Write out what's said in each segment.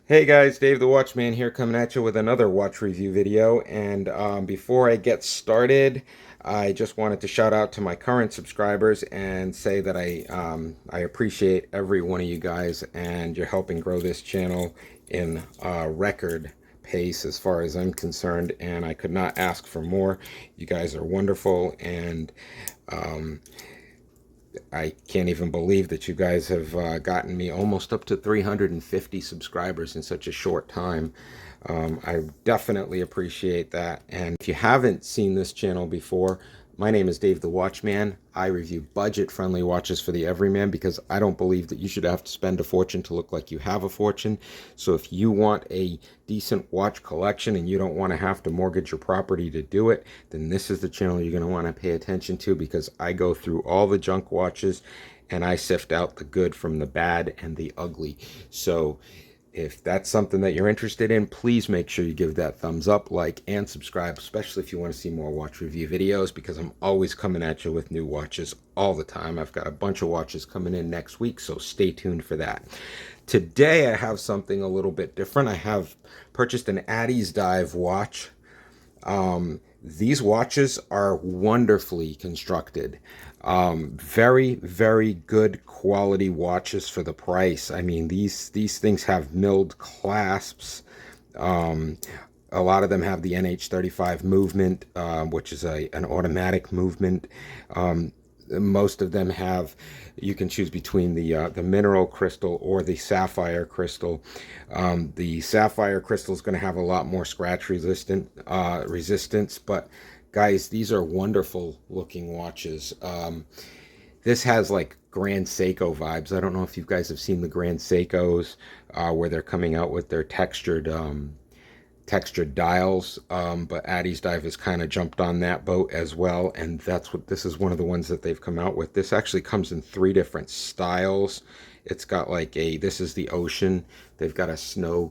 Hey guys, Dave the Watchman here coming at you with another watch review video. And before I get started, I just wanted to shout out to my current subscribers and say that I appreciate every one of you guys, and you're helping grow this channel in record pace as far as I'm concerned, and I could not ask for more. You guys are wonderful, and um, I can't even believe that you guys have gotten me almost up to 350 subscribers in such a short time. I definitely appreciate that. And if you haven't seen this channel before, my name is Dave the Watchman. I review budget-friendly watches for the everyman because I don't believe that you should have to spend a fortune to look like you have a fortune. So if you want a decent watch collection and you don't want to have to mortgage your property to do it, then this is the channel you're going to want to pay attention to, because I go through all the junk watches and I sift out the good from the bad and the ugly. So if that's something that you're interested in, please make sure you give that thumbs up, like, and subscribe, especially if you want to see more watch review videos, because I'm always coming at you with new watches all the time. I've got a bunch of watches coming in next week, so stay tuned for that. Today I have something a little bit different. I have purchased an Addiesdive watch. These watches are wonderfully constructed. Very, very good quality watches for the price. I mean, these things have milled clasps. A lot of them have the NH35 movement, which is an automatic movement. Most of them have, you can choose between the mineral crystal or the sapphire crystal. The sapphire crystal is going to have a lot more scratch resistance, but guys, these are wonderful looking watches. This has like Grand Seiko vibes. I don't know if you guys have seen the Grand Seikos, where they're coming out with their textured dials, but Addiesdive has kind of jumped on that boat as well, and this is one of the ones that they've come out with. This actually comes in 3 different styles. It's got like this is the ocean. They've got a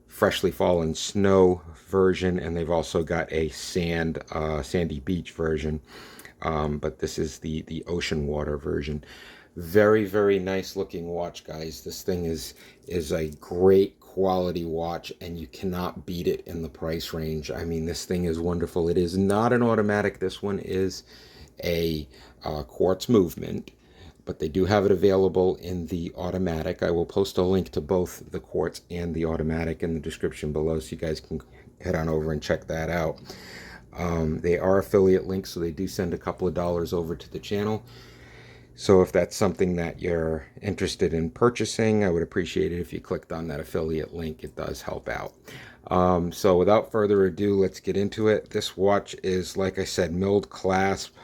freshly fallen snow version, and they've also got a sandy beach version. But this is the ocean water version. Very, very nice looking watch, guys. This thing is a great quality watch, and you cannot beat it in the price range. I mean, this thing is wonderful. It is not an automatic. This one is a quartz movement, but they do have it available in the automatic. I will post a link to both the quartz and the automatic in the description below, so you guys can head on over and check that out. They are affiliate links, so they do send a couple of dollars over to the channel. So if that's something that you're interested in purchasing, I would appreciate it if you clicked on that affiliate link. It does help out. So without further ado, let's get into it. This watch is, like I said, milled clasp.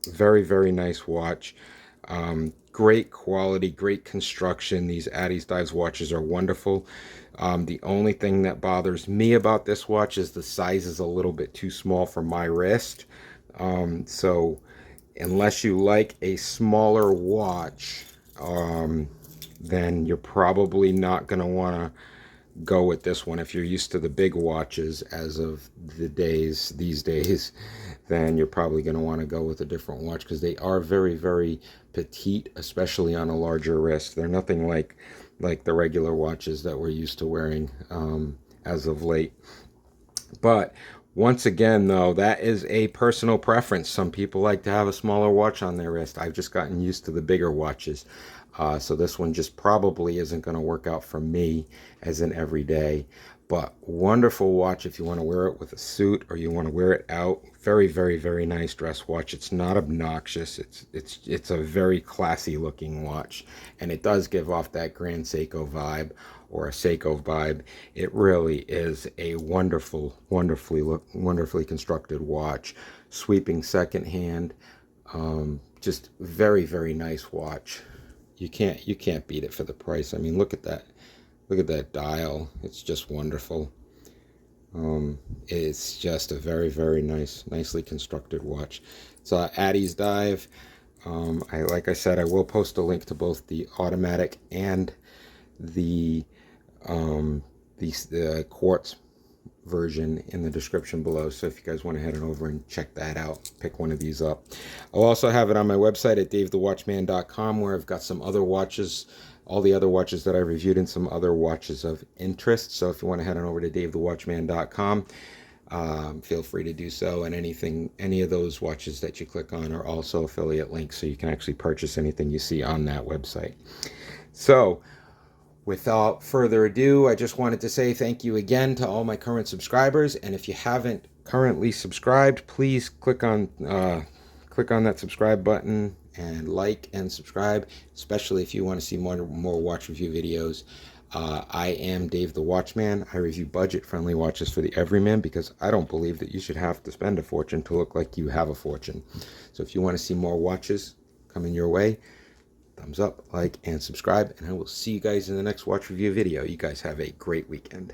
Very, very nice watch. Great quality, great construction. These Addiesdive watches are wonderful. The only thing that bothers me about this watch is the size is a little bit too small for my wrist. So unless you like a smaller watch, then you're probably not going to want to go with this one. If you're used to the big watches as of these days, then you're probably going to want to go with a different watch, because they are very, very petite, especially on a larger wrist. They're nothing like the regular watches that we're used to wearing as of late. But once again, though, that is a personal preference. Some people like to have a smaller watch on their wrist. I've just gotten used to the bigger watches. So this one just probably isn't going to work out for me as an everyday. But wonderful watch if you want to wear it with a suit or you want to wear it out. Very, very, very nice dress watch. It's not obnoxious. It's a very classy looking watch, and it does give off that Grand Seiko vibe or a Seiko vibe. It really is a wonderfully constructed watch. Sweeping second hand, just very, very nice watch. You can't beat it for the price. I mean, look at that. Look at that dial. It's just wonderful. It's just a very, very nicely constructed watch. It's Addiesdive. Like I said, I will post a link to both the automatic and the quartz version in the description below. So if you guys want to head on over and check that out, pick one of these up. I'll also have it on my website at davethewatchman.com, where I've got some other watches all the other watches that I reviewed and some other watches of interest. So if you want to head on over to themselves.To, feel free to do so. And any of those watches that you click on are also affiliate links, so you can actually purchase anything you see on that website. So without further ado, I just wanted to say thank you again to all my current subscribers. And if you haven't currently subscribed, please click on that subscribe button and like and subscribe, especially if you want to see more watch review videos. I am Dave the Watchman. I review budget-friendly watches for the everyman because I don't believe that you should have to spend a fortune to look like you have a fortune. So if you want to see more watches coming your way, thumbs up, like, and subscribe, and I will see you guys in the next watch review video. You guys have a great weekend.